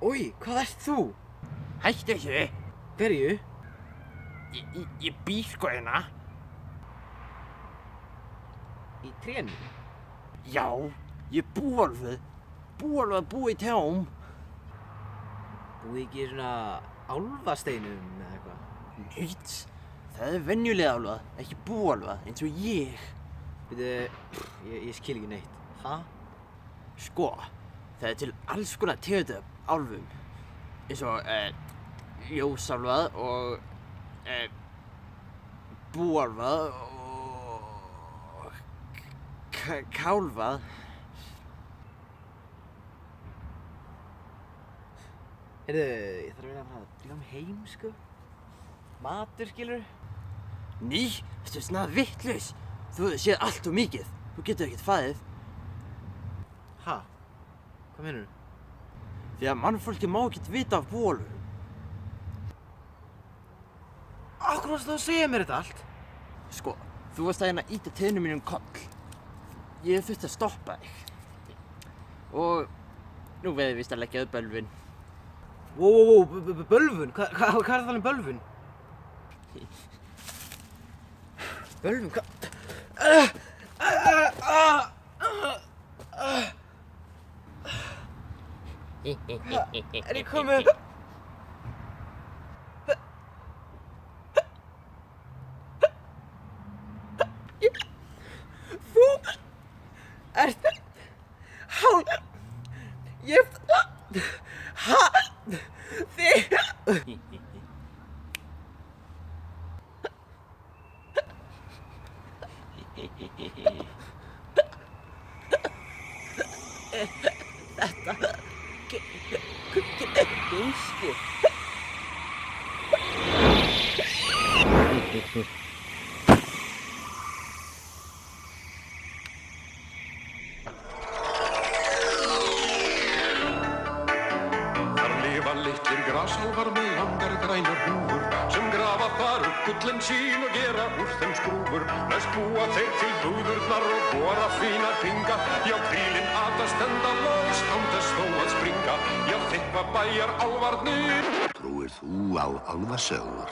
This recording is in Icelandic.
Oj, hvað ert þú? Hættu þessu. Hverju? Ég býr sko hérna. Í trénu? Já, ég er búálfur. Búálfur að búa í trjám. Búið ekki í svona álfasteinum eða eitthvað? Nýtt. Það er venjulega álfar, ekki búálfar, eins og ég. Ég skil ekki neitt. Ha? Sko, það er til alls konar tegundir af álfum. Eins og ljósálfar og búálfar og kálfar. Heyrðu, ég þarf að vera að drífa mig heim, sko. Matur, skilur? Ný, þetta er svona vitlaus. Þú séð allt og mikið. Þú getur ekkert farið. Ha? Hvað meinarðu? Því að mannfólki má ekkert vita af búálfum. Af hverju varstu að segja mér þetta allt? Sko, þú varst að hérna íta teinum mínum koll. Ég þurfti að stoppa þig. Og nú verð ég víst að leggja upp bölvun. Wow, bölvun? Hvað er það um bölvun? Bölvun, hvað? Er ég komið? Þú ert hálf... Ég... Þig... Þetta... Geisti. Litlir grasálfar með langar grænar húfur sem grafa þar upp gullin sín og gera úr þeim skrúfur. Næst búa þeir til búðurnar og bora fínar pinga. Já, krílin atast endalaust án þess þó að springa. Já, þykva bæjar álfarnir. Trúir þú á álfasögur?